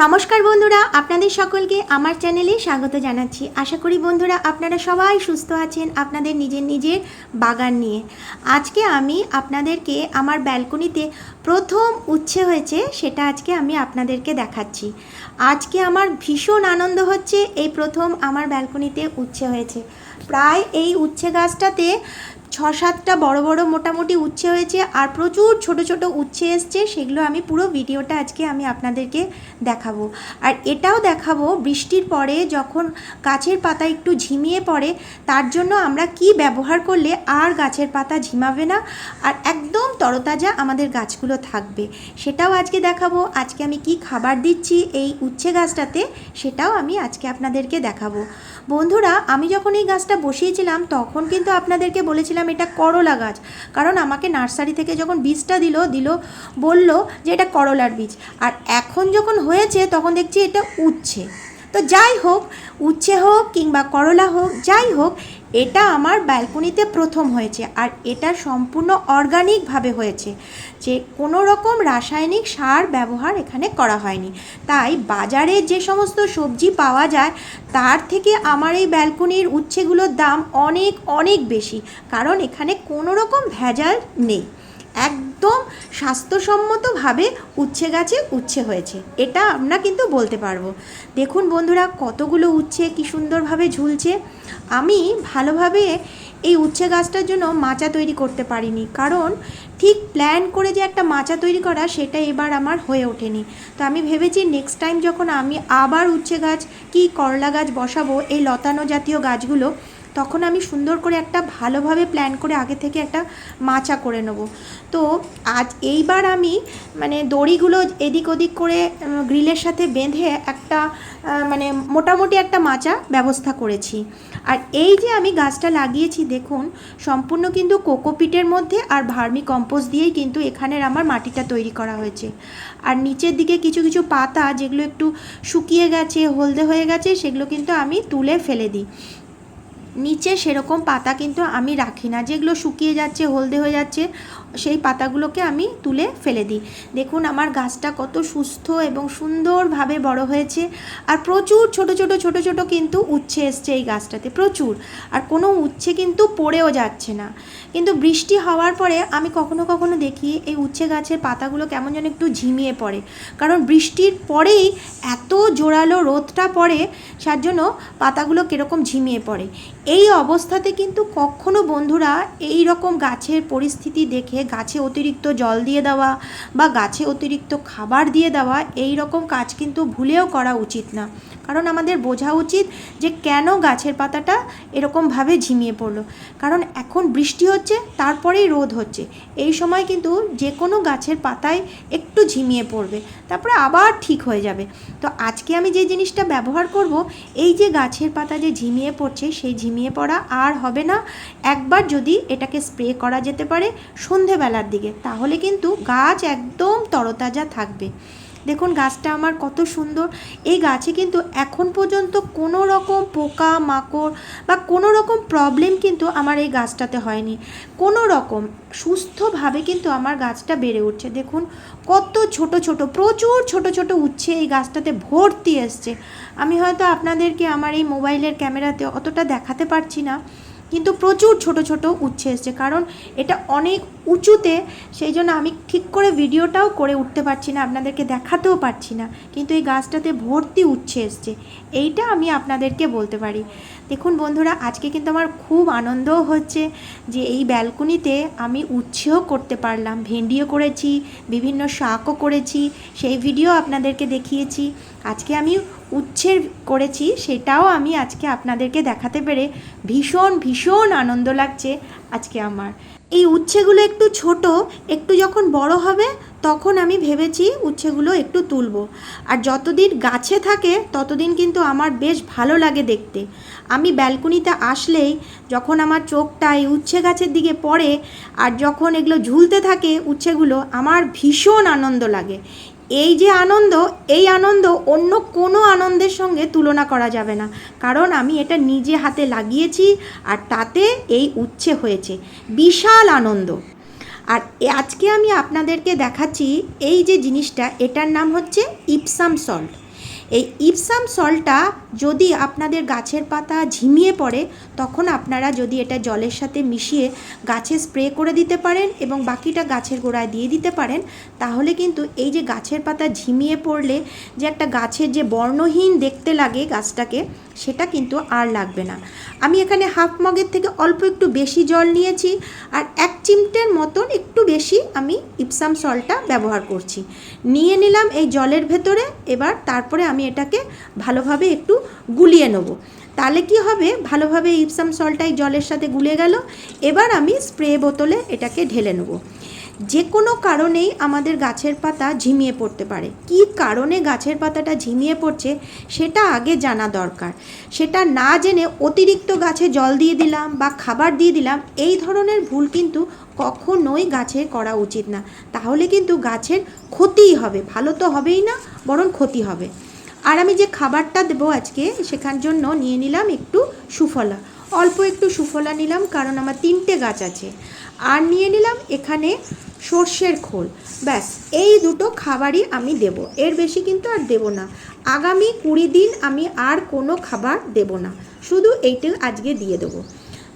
নমস্কার বন্ধুরা, আপনাদের সকলকে আমার চ্যানেলে স্বাগত জানাচ্ছি। আশা করি বন্ধুরা আপনারা সবাই সুস্থ আছেন আপনাদের নিজের নিজের বাগান নিয়ে। আজকে আমি আপনাদেরকে আমার ব্যালকনিতে প্রথম উচ্ছে হয়েছে সেটা আজকে আমি আপনাদেরকে দেখাচ্ছি। আজকে আমার ভীষণ আনন্দ হচ্ছে, এই প্রথম আমার ব্যালকনিতে উচ্ছে হয়েছে। প্রায় এই উচ্ছে গাছটাতে 6-7টা বড় বড় মোটামুটি উচ্ছে হয়েছে আর প্রচুর ছোট ছোট উচ্ছে এসছে। সেগুলো আমি পুরো ভিডিওটা আজকে আমি আপনাদেরকে দেখাবো। আর এটাও দেখাবো বৃষ্টির পরে যখন গাছের পাতা একটু ঝিমিয়ে পড়ে তার জন্য আমরা কি ব্যবহার করলে আর গাছের পাতা ঝিমাবে না আর একদম তরতাজা আমাদের গাছগুলো থাকবে, সেটাও আজকে দেখাবো। আজকে আমি কি খাবার দিচ্ছি এই উচ্ছে গাছটাতে সেটাও আমি আজকে আপনাদেরকে দেখাবো। বন্ধুরা, আমি যখন এই গাছটা বসিয়েছিলাম তখন কিন্তু আপনাদেরকে বলেছিলাম এটা করলা গাছ, কারণ আমাকে নার্সারি থেকে যখন বীজটা দিল বলল যে এটা করলার বীজ। আর এখন যখন হয়েছে তখন দেখছি এটা উচ্ছে। তো যাই হোক, উচ্ছে হোক কিংবা করলা হোক, যাই হোক, এটা আমার ব্যালকনিতে প্রথম হয়েছে আর এটা সম্পূর্ণ অর্গানিকভাবে হয়েছে, যে কোনো রকম রাসায়নিক সার ব্যবহার এখানে করা হয়নি। তাই বাজারে যে সমস্ত সবজি পাওয়া যায় তার থেকে আমার এই ব্যালকনির উচ্ছেগুলোর দাম অনেক অনেক বেশি, কারণ এখানে কোনো রকম ভেজাল নেই। একদম স্বাস্থ্যসম্মতভাবে উচ্ছে গাছে উচ্ছে হয়েছে, এটা আমরা কিন্তু বলতে পারবো। দেখুন বন্ধুরা, কতগুলো উচ্ছে কি সুন্দরভাবে ঝুলছে। আমি ভালোভাবে এই উচ্ছে গাছটার জন্য মাচা তৈরি করতে পারিনি, কারণ ঠিক প্ল্যান করে যে একটা মাচা তৈরি করা সেটা এবার আমার হয়ে ওঠেনি। তো আমি ভেবেছি নেক্সট টাইম যখন আমি আবার উচ্ছে গাছ কি করলা গাছ বসাবো, এই লতানো জাতীয় গাছগুলো, তখন আমি সুন্দর করে একটা ভালোভাবে প্ল্যান করে আগে থেকে একটা মাচা করে নেব। তো আজ এইবার আমি দড়িগুলো এদিক ওদিক করে গ্রিলের সাথে বেঁধে একটা মোটামুটি একটা মাচা ব্যবস্থা করেছি। আর এই যে আমি গাছটা লাগিয়েছি দেখুন, সম্পূর্ণ কিন্তু কোকোপিটের মধ্যে আর ভার্মি কম্পোস্ট দিয়েই কিন্তু এখানের আমার মাটিটা তৈরি করা হয়েছে। আর নিচের দিকে কিছু কিছু পাতা যেগুলো একটু শুকিয়ে গেছে, হলদে হয়ে গেছে, সেগুলো কিন্তু আমি তুলে ফেলে দিই। নিচে সেরকম পাতা কিন্তু আমি রাখি না, যেগুলো শুকিয়ে যাচ্ছে, হলদে হয়ে যাচ্ছে, সেই পাতাগুলোকে আমি তুলে ফেলে দিই। দেখুন আমার গাছটা কত সুস্থ এবং সুন্দরভাবে বড় হয়েছে। আর প্রচুর ছোট ছোট কিন্তু উচ্ছে এসছে এই গাছটাতে, প্রচুর। আর কোনো উচ্ছে কিন্তু পড়েও যাচ্ছে না। কিন্তু বৃষ্টি হওয়ার পরে আমি কখনো কখনো দেখি এই উচ্ছে গাছের পাতাগুলো কেমন যেন একটু ঝিমিয়ে পড়ে, কারণ বৃষ্টির পরেই এত জোরালো রোদটা পড়ে, যার জন্য পাতাগুলো কীরকম ঝিমিয়ে পড়ে। এই অবস্থাতে কিন্তু কখনো বন্ধুরা এই রকম গাছের পরিস্থিতি দেখে গাছে অতিরিক্ত জল দিয়ে দেওয়া বা গাছে অতিরিক্ত খাবার দিয়ে দেওয়া এই রকম কাজ কিন্তু ভুলেও করা উচিত না। কারণ আমাদের বোঝা উচিত যে কেন গাছের পাতাটা এরকমভাবে ঝিমিয়ে পড়লো। কারণ এখন বৃষ্টি হচ্ছে, তারপরেই রোদ হচ্ছে, এই সময় কিন্তু যে কোনো গাছের পাতায় একটু ঝিমিয়ে পড়বে, তারপরে আবার ঠিক হয়ে যাবে। তো আজকে আমি যে জিনিসটা ব্যবহার করব, এই যে গাছের পাতা যে ঝিমিয়ে পড়ছে, সেই ঝিমিয়ে পড়া আর হবে না। একবার যদি এটাকে স্প্রে করা যেতে পারে সন্ধেবেলার দিকে, তাহলে কিন্তু গাছ একদম তরতাজা থাকবে। দেখুন গাছটা আমার কত সুন্দর। এই গাছে কিন্তু এখন পর্যন্ত কোনো রকম পোকা মাকড় বা কোনো রকম প্রবলেম কিন্তু আমার এই গাছটাতে হয়নি। কোনো রকম সুস্থভাবে কিন্তু আমার গাছটা বেড়ে উঠছে। দেখুন কত ছোট ছোট, প্রচুর ছোট ছোট উচ্ছে এই গাছটাতে ভর্তি এসছে। আমি হয়তো আপনাদেরকে আমার এই মোবাইলের ক্যামেরাতে অতটা দেখাতে পারছি না, কিন্তু প্রচুর ছোট ছোট উচ্ছে এসছে, কারণ এটা অনেক উঁচুতে, সেই জন্য আমি ঠিক করে ভিডিওটাও করে উঠতে পারছি না, আপনাদেরকে দেখাতেও পারছি না, কিন্তু এই গাছটাতে ভর্তি উচ্ছে এসছে, এইটা আমি আপনাদেরকে বলতে পারি। দেখুন বন্ধুরা, আজকে কিন্তু আমার খুব আনন্দও হচ্ছে যে এই ব্যালকনিতে আমি উচ্ছেও করতে পারলাম, ভেন্ডিও করেছি, বিভিন্ন শাকও করেছি, সেই ভিডিও আপনাদেরকে দেখিয়েছি। আজকে আমি উচ্ছের করেছি, সেটাও আমি আজকে আপনাদেরকে দেখাতে পেরে ভীষণ ভীষণ আনন্দ লাগছে আজকে আমার। এই উচ্ছেগুলো একটু ছোট, একটু যখন বড় হবে তখন আমি ভেবেছি উচ্ছেগুলো একটু তুলবো। আর যতদিন গাছে থাকে ততদিন কিন্তু আমার বেশ ভালো লাগে দেখতে। আমি ব্যালকনিতে আসলেই যখন আমার চোখটা এই উচ্ছে গাছের দিকে পড়ে আর যখন এগুলো ঝুলতে থাকে উচ্ছেগুলো, আমার ভীষণ আনন্দ লাগে। এই যে আনন্দ, এই আনন্দ অন্য কোনো আনন্দের সঙ্গে তুলনা করা যাবে না, কারণ আমি এটা নিজে হাতে লাগিয়েছি আর তাতে এই উচ্ছে হয়েছে, বিশাল আনন্দ। আর আজকে আমি আপনাদেরকে দেখাচ্ছি এই যে জিনিসটা, এটার নাম হচ্ছে ইপসাম সল্ট। এই ইপসাম সল্টটা যদি আপনাদের গাছের পাতা ঝিমিয়ে পড়ে তখন আপনারা যদি এটা জলের সাথে মিশিয়ে গাছে স্প্রে করে দিতে পারেন এবং বাকিটা গাছের গোড়ায় দিয়ে দিতে পারেন, তাহলে কিন্তু এই যে গাছের পাতা ঝিমিয়ে পড়লে যে একটা গাছের যে বর্ণহীন দেখতে লাগে গাছটাকে, সেটা কিন্তু আর লাগবে না। আমি এখানে হাফ মগের থেকে অল্প একটু বেশি জল নিয়েছি আর 1 চিমটের মতন একটু বেশি আমি ইপসাম সল্টটা ব্যবহার করছি। নিয়ে নিলাম এই জলের ভেতরে। এবার তারপরে আমি এটাকে ভালোভাবে একটু গুলিয়ে নেব। তাহলে কি হবে, ভালোভাবে ইপসাম সল্টটা এই জলের সাথে গুলে গেল। এবার আমি স্প্রে বোতলে এটাকে ঢেলে নেব। যে কোনো কারণেই আমাদের গাছের পাতা ঝিমিয়ে পড়তে পারে। কী কারণে গাছের পাতাটা ঝিমিয়ে পড়ছে সেটা আগে জানা দরকার। সেটা না জেনে অতিরিক্ত গাছে জল দিয়ে দিলাম বা খাবার দিয়ে দিলাম, এই ধরনের ভুল কিন্তু কখনোই গাছের করা উচিত না। তাহলে কিন্তু গাছের ক্ষতিই হবে, ভালো তো হবেই না, বরং ক্ষতি হবে। আর আমি যে খাবারটা দেবো আজকে, সেখান জন্য নিয়ে নিলাম একটু সুফলা, অল্প একটু সুফলা নিলাম, কারণ আমার 3টে গাছ আছে। আর নিয়ে নিলাম এখানে সর্ষের খোল। ব্যাস, এই দুটো খাবারই আমি দেব, এর বেশি কিন্তু আর দেব না। আগামী 20 দিন আমি আর কোনো খাবার দেব না, শুধু এইটা আজকে দিয়ে দেবো।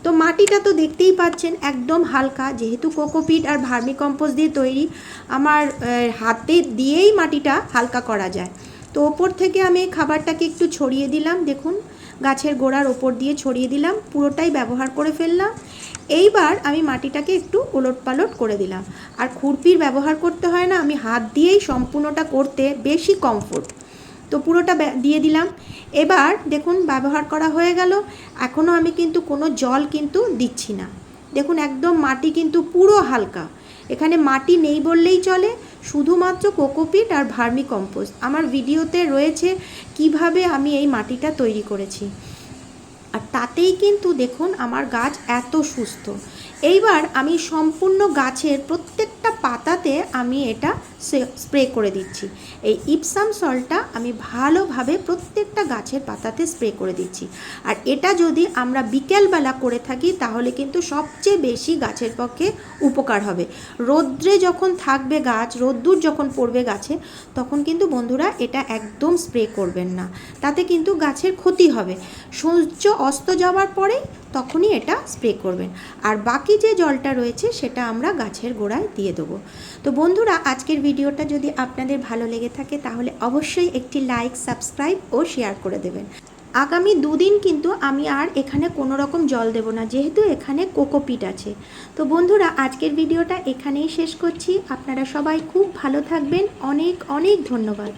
তো মাটিটা তো দেখতেই পাচ্ছেন একদম হালকা, যেহেতু কোকোপিট আর ভার্মি কম্পোস্ট দিয়ে তৈরি, আমার হাতে দিয়েই মাটিটা হালকা করা যায়। তো ওপর থেকে আমি খাবারটাকে একটু ছড়িয়ে দিলাম, দেখুন গাছের গোড়ার ওপর দিয়ে ছড়িয়ে দিলাম, পুরোটাই ব্যবহার করে ফেললাম। এইবার আমি মাটিটাকে একটু ওলটপালট করে দিলাম। আর খুরপির ব্যবহার করতে হয় না, আমি হাত দিয়েই সম্পূর্ণটা করতে বেশি কমফোর্ট। তো পুরোটা দিয়ে দিলাম। এবার দেখুন ব্যবহার করা হয়ে গেল। এখনও আমি কিন্তু কোনো জল কিন্তু দিচ্ছি না। দেখুন একদম মাটি কিন্তু পুরো হালকা, এখানে মাটি নেই বললেই চলে, শুধুমাত্র কোকোপিট আর ভার্মি কম্পোস্ট। আমার ভিডিওতে রয়েছে কিভাবে আমি এই মাটিটা তৈরি করেছি, আর তাতেই কিন্তু দেখুন আমার গাছ এত সুস্থ। এইবার আমি সম্পূর্ণ গাছের প্রত্যেকটা পাতাতে আমি এটা স্প্রে করে দিচ্ছি। এই ইপসাম সল্টটা আমি ভালোভাবে প্রত্যেকটা গাছের পাতাতে স্প্রে করে দিচ্ছি। আর এটা যদি আমরা বিকেলবেলা করে থাকি তাহলে কিন্তু সবচেয়ে বেশি গাছের পক্ষে উপকার হবে। রৌদ্রে যখন থাকবে গাছ, রোদ্দুর যখন পড়বে গাছে, তখন কিন্তু বন্ধুরা এটা একদম স্প্রে করবেন না, তাতে কিন্তু গাছের ক্ষতি হবে। সূর্য অস্ত যাওয়ার পরেই তখনই এটা স্প্রে করবেন। আর বাকি যে জলটা রয়েছে সেটা আমরা গাছের গোড়ায় দিয়ে দেবো। তো বন্ধুরা, আজকের ভিডিওটা যদি আপনাদের ভালো লেগে থাকে তাহলে অবশ্যই একটি লাইক, সাবস্ক্রাইব ও শেয়ার করে দেবেন। আগামী 2 দিন কিন্তু আমি আর এখানে কোনো রকম জল দেব না, যেহেতু এখানে কোকোপিট আছে। তো বন্ধুরা, আজকের ভিডিওটা এখানেই শেষ করছি। আপনারা সবাই খুব ভালো থাকবেন। অনেক অনেক ধন্যবাদ।